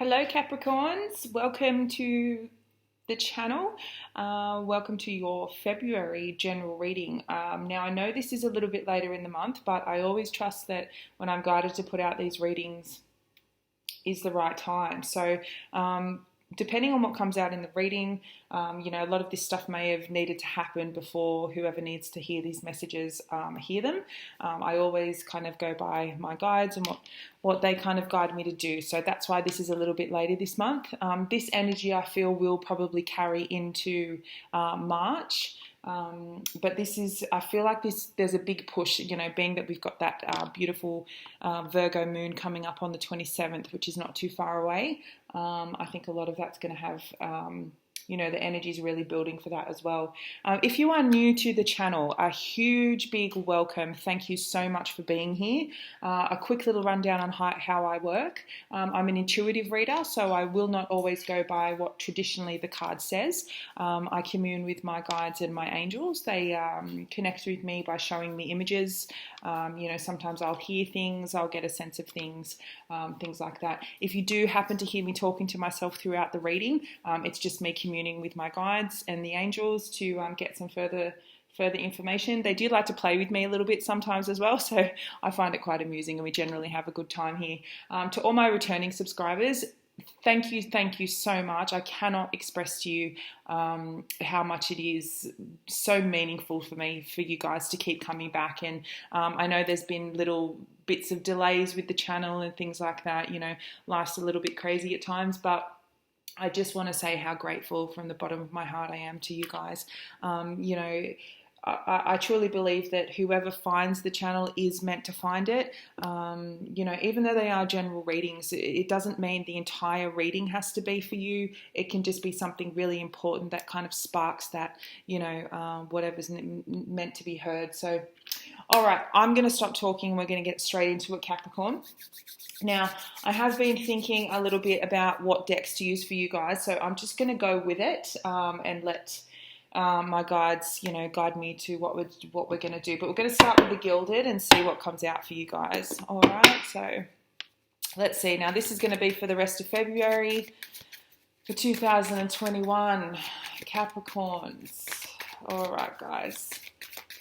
Hello Capricorns, welcome to the channel. Welcome to your February general reading. Now I know this is a little bit later in the month, but I always trust that when I'm guided to put out these readings is the right time. So depending on what comes out in the reading, a lot of this stuff may have needed to happen before whoever needs to hear these messages hear them. I always kind of go by my guides and what they kind of guide me to do. So that's why this is a little bit later this month. This energy I feel will probably carry into March. But I feel like there's a big push, being that we've got that beautiful Virgo moon coming up on the 27th, which is not too far away. I think a lot of that's going to have, the energy is really building for that as well. If you are new to the channel, a huge big welcome. Thank you so much for being here. A quick little rundown on how I work. I'm an intuitive reader, so I will not always go by what traditionally the card says. I commune with my guides and my angels. They connect with me by showing me images. Sometimes I'll hear things, I'll get a sense of things, things like that. If you do happen to hear me talking to myself throughout the reading, it's just me communing with my guides and the angels to get some further information. They do like to play with me a little bit sometimes as well, so I find it quite amusing, and we generally have a good time here. To all my returning subscribers, thank you so much. I cannot express to you how much it is so meaningful for me, for you guys to keep coming back. And I know there's been little bits of delays with the channel and things like that. Life's a little bit crazy at times, but I just want to say how grateful from the bottom of my heart I am to you guys. I truly believe that whoever finds the channel is meant to find it. Even though they are general readings, it doesn't mean the entire reading has to be for you. It can just be something really important that kind of sparks that, whatever's meant to be heard. So, all right, I'm going to stop talking. We're going to get straight into it, Capricorn. Now, I have been thinking a little bit about what decks to use for you guys, so I'm just going to go with it and let my guides, guide me to what we're going to do. But we're going to start with the Gilded and see what comes out for you guys. All right, so let's see. Now, this is going to be for the rest of February for 2021, Capricorns. All right, guys.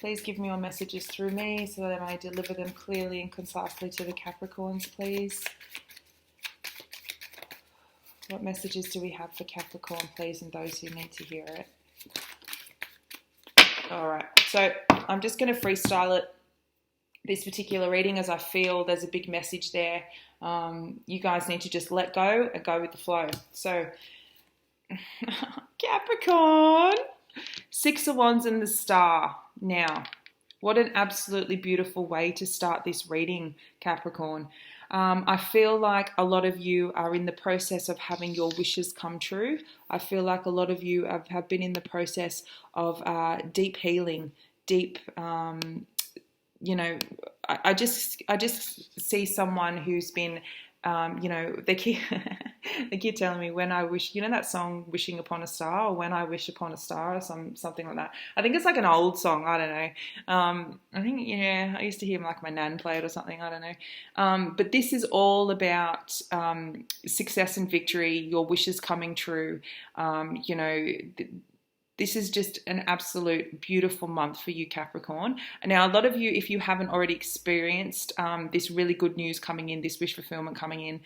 Please give me your messages through me so that I may deliver them clearly and concisely to the Capricorns, please. What messages do we have for Capricorn, please, and those who need to hear it? All right, so I'm just going to freestyle it, this particular reading, as I feel there's a big message there. You guys need to just let go and go with the flow. So, Capricorn, Six of Wands and the Star. Now, what an absolutely beautiful way to start this reading, Capricorn. I feel like a lot of you are in the process of having your wishes come true. I feel like a lot of you have been in the process of deep healing, deep, I just see someone who's been, they keep telling me, when I wish, that song Wishing Upon a Star, or When I Wish Upon a Star, or something like that. I think it's like an old song, I don't know. I think, I used to hear like my nan play it or something, I don't know. But this is all about success and victory, your wishes coming true. This is just an absolute beautiful month for you, Capricorn. Now, a lot of you, if you haven't already experienced this really good news coming in, this wish fulfillment coming in,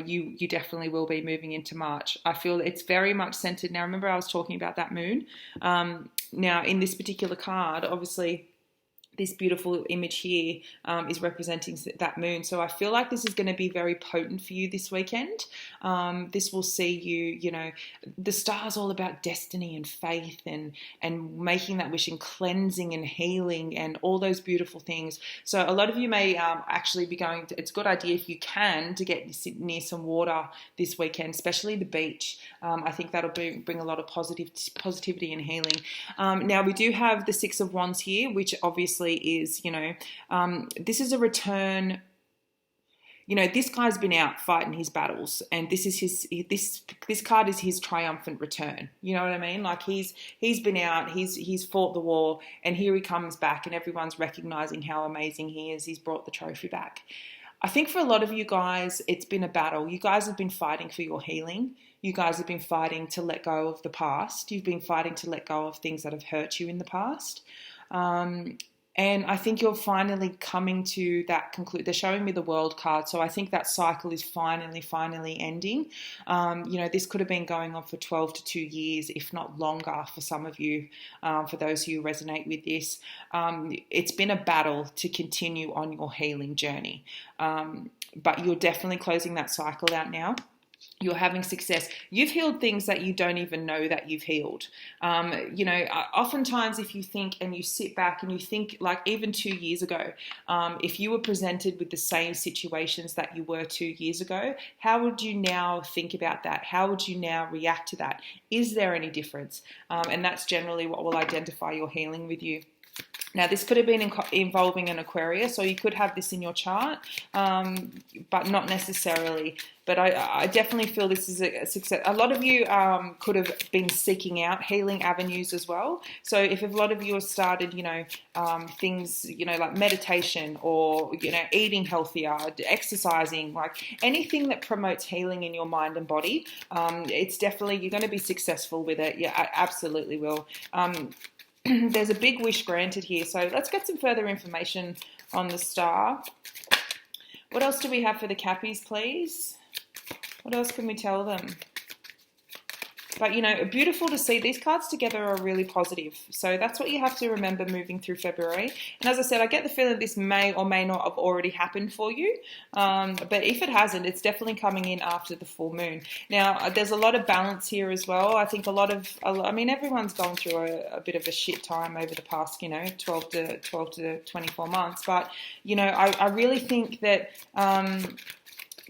you definitely will be moving into March. I feel it's very much centered. Now, remember I was talking about that moon. Now, in this particular card, obviously, this beautiful image here is representing that moon. So I feel like this is going to be very potent for you this weekend. This will see you, the star's all about destiny and faith and making that wish and cleansing and healing and all those beautiful things. So a lot of you may actually be it's a good idea if you can to get near some water this weekend, especially the beach. I think that'll bring a lot of positivity and healing. Now we do have the Six of Wands here, which obviously is, this is a return. This guy's been out fighting his battles, and this is this card is his triumphant return. You know what I mean? Like he's been out, he's fought the war, and here he comes back, and everyone's recognizing how amazing he is. He's brought the trophy back. I think for a lot of you guys, it's been a battle. You guys have been fighting for your healing. You guys have been fighting to let go of the past. You've been fighting to let go of things that have hurt you in the past. And I think you're finally coming to that conclusion. They're showing me the World card, so I think that cycle is finally ending. This could have been going on for 12 to 2 years, if not longer for some of you, for those who resonate with this. It's been a battle to continue on your healing journey, but you're definitely closing that cycle out now. You're having success. You've healed things that you don't even know that you've healed. Oftentimes if you think and you sit back and you think, like even 2 years ago, if you were presented with the same situations that you were 2 years ago, how would you now think about that? How would you now react to that? Is there any difference? And that's generally what will identify your healing with you. Now, this could have been involving an Aquarius, or you could have this in your chart, but not necessarily. But I definitely feel this is a success. A lot of you could have been seeking out healing avenues as well. So if a lot of you have started, things, like meditation or, eating healthier, exercising, like anything that promotes healing in your mind and body, it's definitely, you're going to be successful with it. Yeah, I absolutely will. There's a big wish granted here. So let's get some further information on the star. What else do we have for the Cappies, please? What else can we tell them? But, beautiful to see. These cards together are really positive. So that's what you have to remember moving through February. And as I said, I get the feeling this may or may not have already happened for you. But if it hasn't, it's definitely coming in after the full moon. Now, there's a lot of balance here as well. I think everyone's gone through a bit of a shit time over the past, 12 to 24 months. But, I really think that...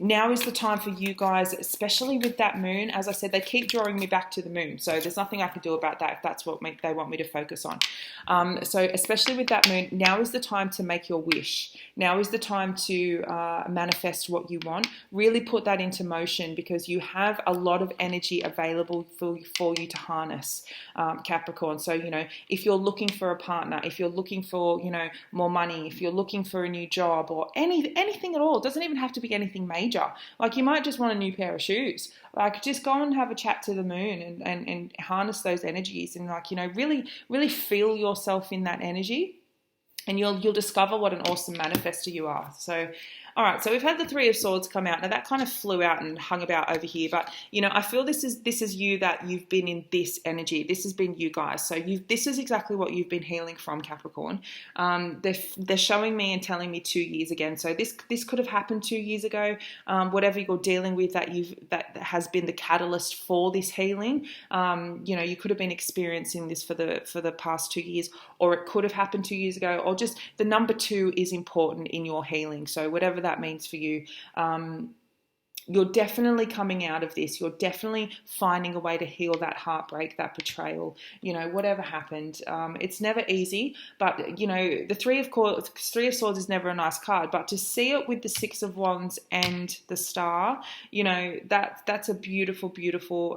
now is the time for you guys, especially with that moon. As I said, they keep drawing me back to the moon. So there's nothing I can do about that if that's what they want me to focus on. So especially with that moon, now is the time to make your wish. Now is the time to manifest what you want. Really put that into motion, because you have a lot of energy available for you to harness, Capricorn. So, if you're looking for a partner, if you're looking for, more money, if you're looking for a new job or anything at all, it doesn't even have to be anything major. Like you might just want a new pair of shoes. Like just go and have a chat to the moon and harness those energies and really feel yourself in that energy, and you'll discover what an awesome manifestor you are. So, all right, so we've had the Three of Swords come out. Now that kind of flew out and hung about over here, but I feel this is you, that you've been in this energy. This has been you guys. So this is exactly what you've been healing from, Capricorn. They're showing me and telling me 2 years again. So this could have happened 2 years ago. Whatever you're dealing with that has been the catalyst for this healing. You could have been experiencing this for the past 2 years, or it could have happened 2 years ago, or just the number 2 is important in your healing. So whatever that means for you, you're definitely coming out of this. You're definitely finding a way to heal that heartbreak, that betrayal, whatever happened. It's never easy, but, the Three of Swords is never a nice card, but to see it with the Six of Wands and the Star, that's a beautiful, beautiful,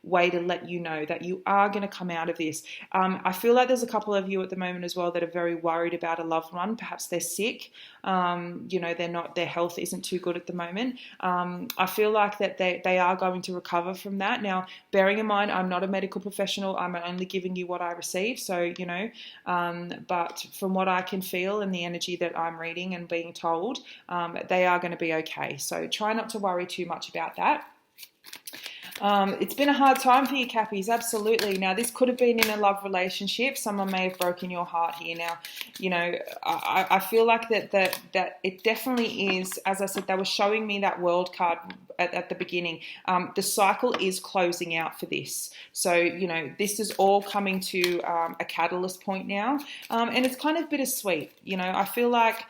way to let you know that you are going to come out of this. I feel like there's a couple of you at the moment as well that are very worried about a loved one. Perhaps they're sick. Their health isn't too good at the moment. I feel like that they are going to recover from that. Now, bearing in mind, I'm not a medical professional. I'm only giving you what I receive. So, but from what I can feel and the energy that I'm reading and being told, they are going to be okay. So try not to worry too much about that. It's been a hard time for you, Cappies, absolutely. Now, this could have been in a love relationship. Someone may have broken your heart here. Now, I feel like that it definitely is, as I said, they were showing me that World card at the beginning. The cycle is closing out for this. So, this is all coming to a catalyst point now. And it's kind of bittersweet. I feel like...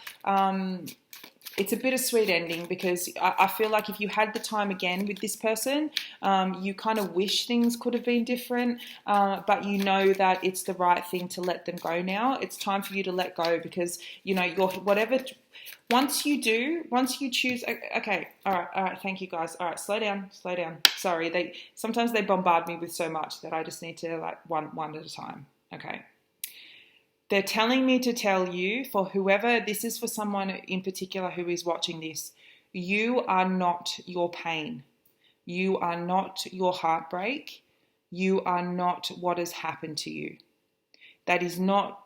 it's a bittersweet ending, because I feel like if you had the time again with this person, you kind of wish things could have been different, but that it's the right thing to let them go now. It's time for you to let go, because, once you choose, okay, all right, thank you guys. All right, slow down. Sorry, sometimes they bombard me with so much that I just need to one at a time. Okay. They're telling me to tell you, for whoever, this is for someone in particular who is watching this, you are not your pain. You are not your heartbreak. You are not what has happened to you. That is not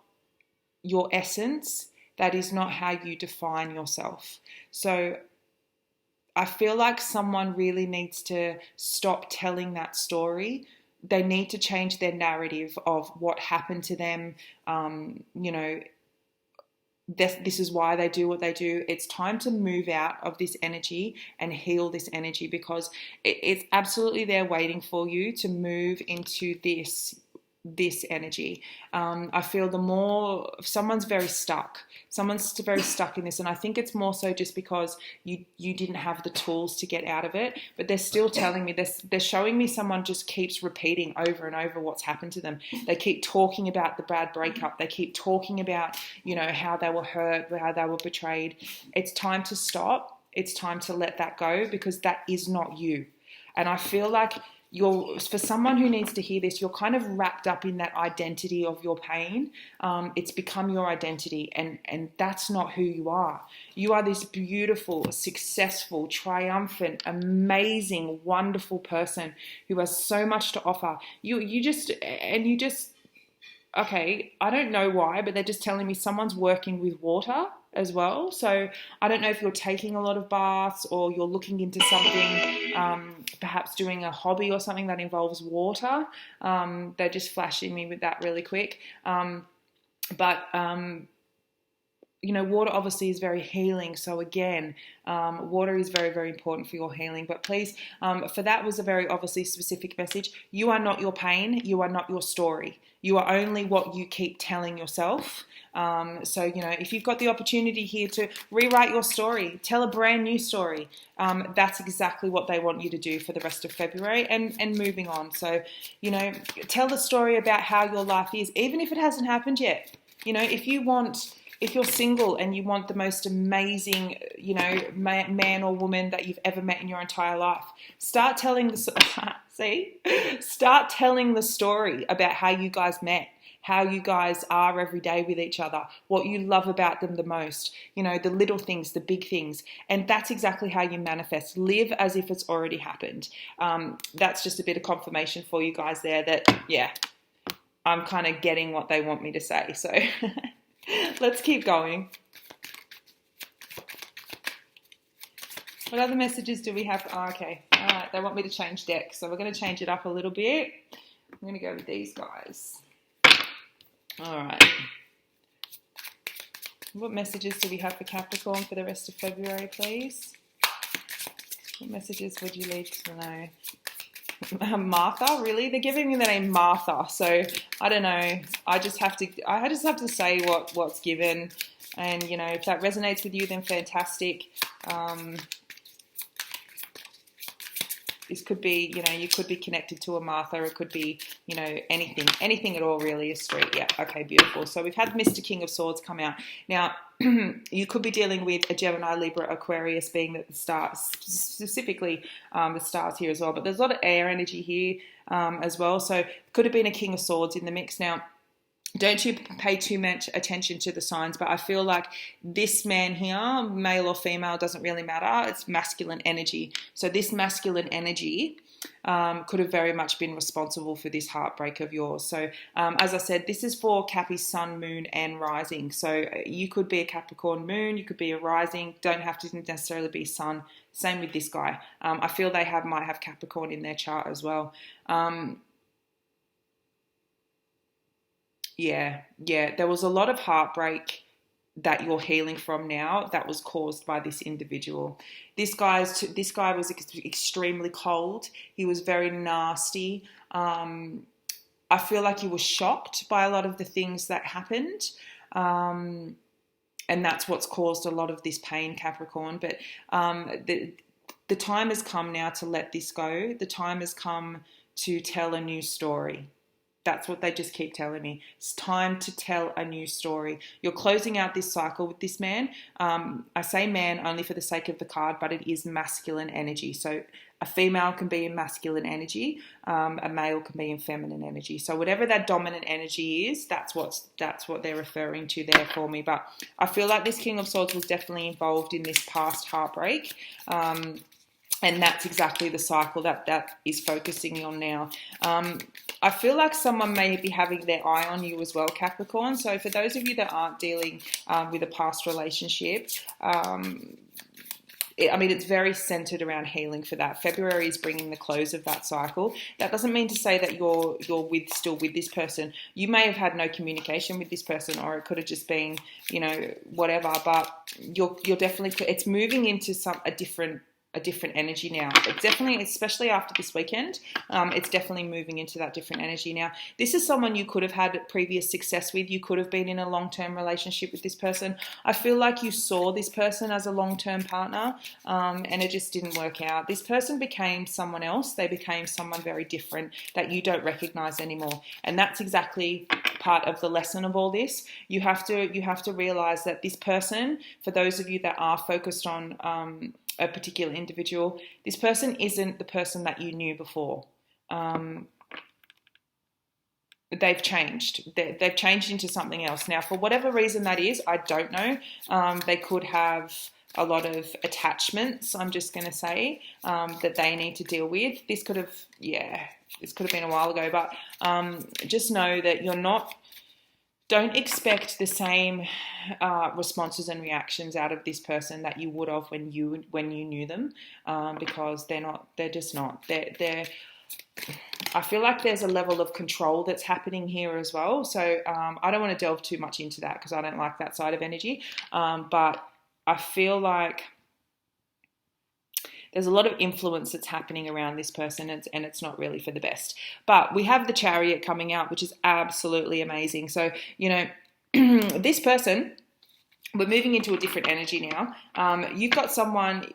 your essence. That is not how you define yourself. So I feel like someone really needs to stop telling that story. They need to change their narrative of what happened to them. This is why they do what they do. It's time to move out of this energy and heal this energy, because it's absolutely there waiting for you to move into this energy. I feel the more someone's very stuck in this, and I think it's more so just because you didn't have the tools to get out of it. But they're still telling me this. They're showing me someone just keeps repeating over and over what's happened to them. They keep talking about the bad breakup. They keep talking about how they were hurt, how they were betrayed. It's time to stop. It's time to let that go, because that is not you. And I feel like for someone who needs to hear this, you're kind of wrapped up in that identity of your pain. It's become your identity, and that's not who you are. You are this beautiful, successful, triumphant, amazing, wonderful person who has so much to offer. Okay, I don't know why, but they're just telling me someone's working with water as well. So I don't know if you're taking a lot of baths, or you're looking into something, perhaps doing a hobby or something that involves water. They're just flashing me with that really quick. Water obviously is very healing. So again, water is very, very important for your healing. But please, for that was a very obviously specific message. You are not your pain. You are not your story. You are only what you keep telling yourself. So if you've got the opportunity here to rewrite your story, tell a brand new story, that's exactly what they want you to do for the rest of February and moving on. So, tell the story about how your life is, even if it hasn't happened yet. If you're single and you want the most amazing, man or woman that you've ever met in your entire life, start telling the story about how you guys met, how you guys are every day with each other, what you love about them the most, the little things, the big things. And that's exactly how you manifest. Live as if it's already happened. That's just a bit of confirmation for you guys there that, yeah, I'm kind of getting what they want me to say. So let's keep going. What other messages do we have? Oh, okay. All right. They want me to change deck. So we're going to change it up a little bit. I'm going to go with these guys. All right. What messages do we have for Capricorn for the rest of February, please? What messages would you like to know? Martha, really? They're giving me the name Martha, so I don't know. I just have to say what's given, and if that resonates with you, then fantastic. This could be, you could be connected to a Martha. It could be, anything at all really is street. Yeah, okay, beautiful. So we've had Mr. King of Swords come out. Now, you could be dealing with a Gemini, Libra, Aquarius, being that the stars, specifically the stars here as well. But there's a lot of air energy here as well. So it could have been a King of Swords in the mix. Now, don't you pay too much attention to the signs, but I feel like this man here, male or female, doesn't really matter. It's masculine energy. So this masculine energy could have very much been responsible for this heartbreak of yours. So as I said, this is for Cappy's sun, moon, and rising. So you could be a Capricorn moon, you could be a rising, don't have to necessarily be sun. Same with this guy. I feel they might have Capricorn in their chart as well. Yeah, there was a lot of heartbreak that you're healing from now that was caused by this individual. This guy was extremely cold. He was very nasty. I feel like he was shocked by a lot of the things that happened. And that's what's caused a lot of this pain, Capricorn. But the time has come now to let this go. The time has come to tell a new story. That's what they just keep telling me. It's time to tell a new story. You're closing out this cycle with this man. I say man only for the sake of the card, but it is masculine energy. So a female can be in masculine energy, a male can be in feminine energy. So whatever that dominant energy is, that's what they're referring to there for me. But I feel like this King of Swords was definitely involved in this past heartbreak. And that's exactly the cycle that is focusing on now. I feel like someone may be having their eye on you as well, Capricorn. So for those of you that aren't dealing with a past relationship, it's very centered around healing for that. February is bringing the close of that cycle. That doesn't mean to say that you're still with this person. You may have had no communication with this person, or it could have just been, whatever. But you're definitely, it's moving into a different energy now. It's definitely, especially after this weekend, it's definitely moving into that different energy now. This is someone you could have had previous success with. You could have been in a long-term relationship with this person. I feel like you saw this person as a long-term partner, and it just didn't work out. This person became someone else. They became someone very different that you don't recognize anymore. And that's exactly part of the lesson of all this. You have to realize that this person, for those of you that are focused on a particular individual, this person isn't the person that you knew before. They've changed. They've changed into something else. Now, for whatever reason that is, I don't know. They could have a lot of attachments, I'm just going to say, that they need to deal with. This could have been a while ago, but just know that don't expect the same responses and reactions out of this person that you would have when you knew them, because they're just not. I feel like there's a level of control that's happening here as well. So I don't want to delve too much into that because I don't like that side of energy. But I feel like there's a lot of influence that's happening around this person, and it's not really for the best. But we have the Chariot coming out, which is absolutely amazing. So, this person, we're moving into a different energy now. You've got someone,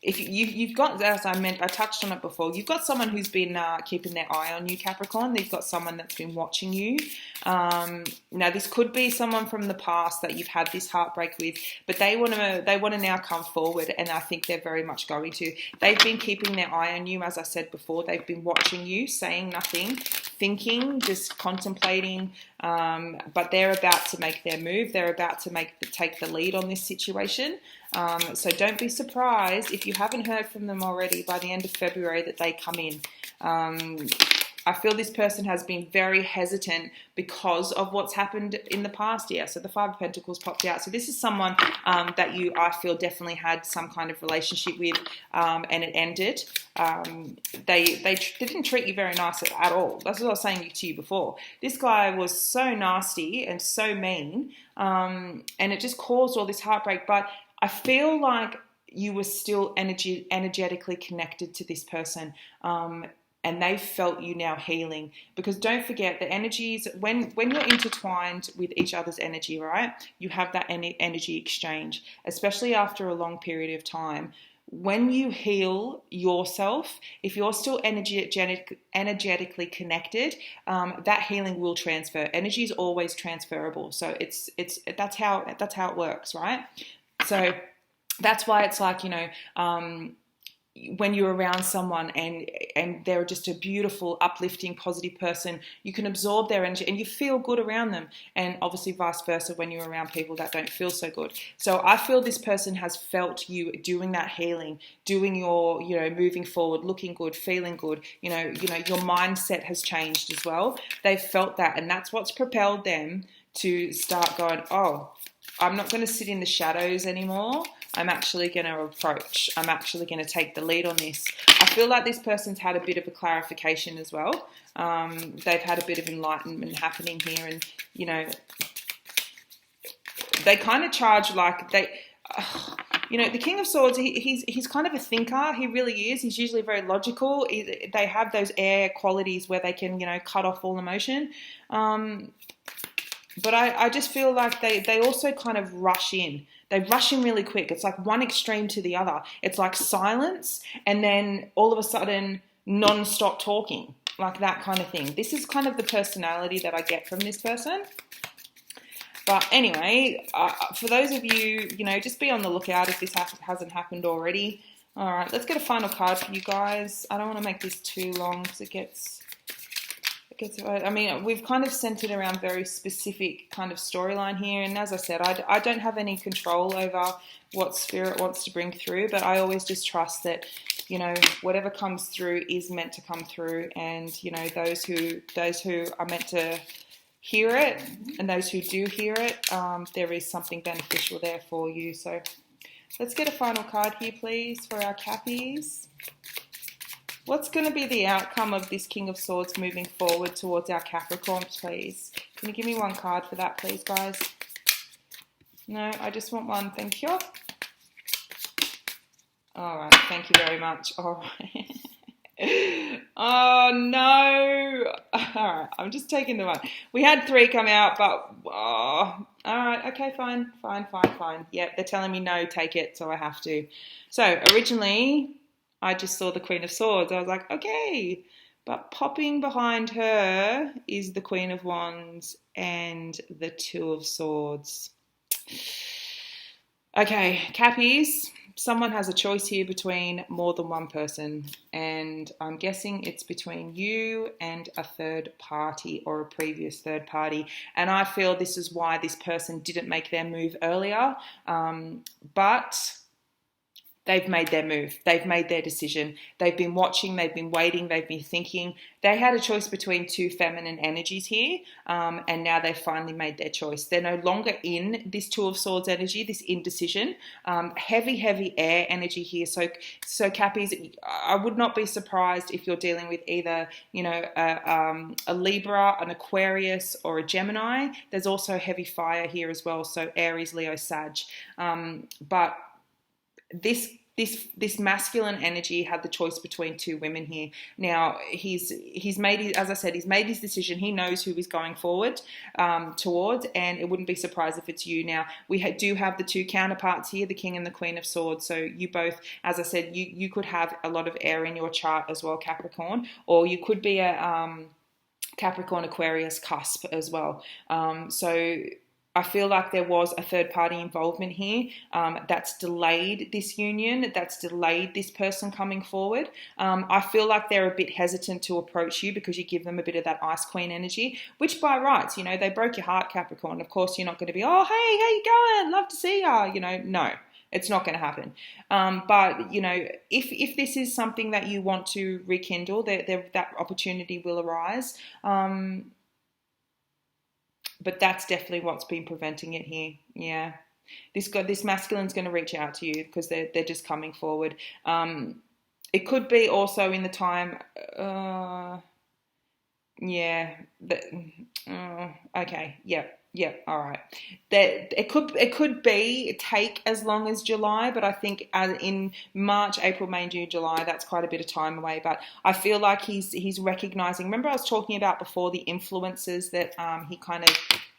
if you've got, as I touched on it before, you've got someone who's been keeping their eye on you, Capricorn. You've got someone that's been watching you. Now, this could be someone from the past that you've had this heartbreak with, but they want to now come forward, and I think they're very much going to. They've been keeping their eye on you, as I said before. They've been watching you, saying nothing, thinking, just contemplating, but they're about to make their move. They're about to take the lead on this situation. So don't be surprised if you haven't heard from them already by the end of February that they come in. I feel this person has been very hesitant because of what's happened in the past year. So the Five of Pentacles popped out. So this is someone that I feel definitely had some kind of relationship with, and it ended. They didn't treat you very nice at all. That's what I was saying to you before. This guy was so nasty and so mean, and it just caused all this heartbreak. But I feel like you were still energetically connected to this person, and they felt you now healing. Because don't forget, the energies, when you're intertwined with each other's energy, right, you have that energy exchange, especially after a long period of time. When you heal yourself, if you're still energetically connected, that healing will transfer. Energy is always transferable. So that's how it works, right? So that's why it's like, when you're around someone and they're just a beautiful, uplifting, positive person, you can absorb their energy and you feel good around them. And obviously vice versa when you're around people that don't feel so good. So I feel this person has felt you doing that healing, doing your, moving forward, looking good, feeling good. Your mindset has changed as well. They've felt that, and that's what's propelled them to start going, oh, I'm not going to sit in the shadows anymore. I'm actually going to approach. I'm actually going to take the lead on this. I feel like this person's had a bit of a clarification as well. They've had a bit of enlightenment happening here, and, they kind of charge like the King of Swords, he's kind of a thinker. He really is. He's usually very logical. They have those air qualities where they can, cut off all emotion. But I just feel like they also kind of rush in. They rush in really quick. It's like one extreme to the other. It's like silence and then all of a sudden non-stop talking. like that kind of thing. This is kind of the personality that I get from this person. But anyway, for those of you, just be on the lookout if this hasn't happened already. All right, let's get a final card for you guys. I don't want to make this too long because it gets, I mean, we've kind of centered around very specific kind of storyline here. And as I said, I don't have any control over what spirit wants to bring through, but I always just trust that, whatever comes through is meant to come through. And, those who are meant to hear it and those who do hear it, there is something beneficial there for you. So let's get a final card here, please, for our Cappies. What's going to be the outcome of this King of Swords moving forward towards our Capricorn, please? Can you give me one card for that, please, guys? No, I just want one. Thank you. All right. Thank you very much. All right. Oh, no. All right. I'm just taking the one. We had 3 come out, but... all right. Okay, fine. Yep, they're telling me no, take it, so I have to. So, originally... I just saw the Queen of Swords. I was like, okay. But popping behind her is the Queen of Wands and the Two of Swords. Okay, Cappies, someone has a choice here between more than one person. And I'm guessing it's between you and a third party or a previous third party. And I feel this is why this person didn't make their move earlier. But... they've made their move. They've made their decision. They've been watching. They've been waiting. They've been thinking. They had a choice between 2 feminine energies here, and now they've finally made their choice. They're no longer in this Two of Swords energy, this indecision. Heavy air energy here. So Cappies, I would not be surprised if you're dealing with either, a Libra, an Aquarius, or a Gemini. There's also heavy fire here as well. So Aries, Leo, Sag. But this masculine energy had the choice between 2 women here. Now he's made, as I said, he's made his decision. He knows who he's going forward towards, and it wouldn't be surprised if it's you. Now we do have the 2 counterparts here, the King and the Queen of Swords. So you both, as I said, you could have a lot of air in your chart as well, Capricorn, or you could be a Capricorn Aquarius cusp as well. So I feel like there was a third party involvement here that's delayed this union, that's delayed this person coming forward. I feel like they're a bit hesitant to approach you because you give them a bit of that Ice Queen energy, which by rights, they broke your heart, Capricorn. Of course, you're not going to be, oh, hey, how you going? Love to see ya. No. It's not going to happen. But, if this is something that you want to rekindle, that opportunity will arise. But that's definitely what's been preventing it here. Yeah. This masculine's going to reach out to you because they're just coming forward. It could be also in the time... okay. Yep. All right. It could take as long as July, but I think in March, April, May, June, July, that's quite a bit of time away. But I feel like he's recognizing. Remember, I was talking about before the influences that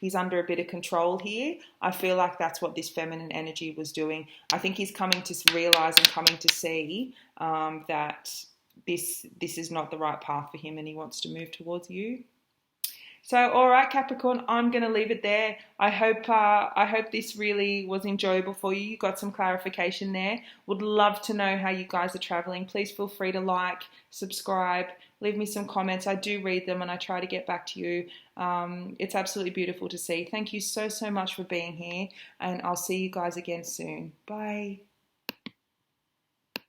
he's under a bit of control here. I feel like that's what this feminine energy was doing. I think he's coming to realize and coming to see that this is not the right path for him, and he wants to move towards you. So, all right, Capricorn, I'm going to leave it there. I hope this really was enjoyable for you. You got some clarification there. Would love to know how you guys are traveling. Please feel free to like, subscribe, leave me some comments. I do read them and I try to get back to you. It's absolutely beautiful to see. Thank you so much for being here, and I'll see you guys again soon. Bye.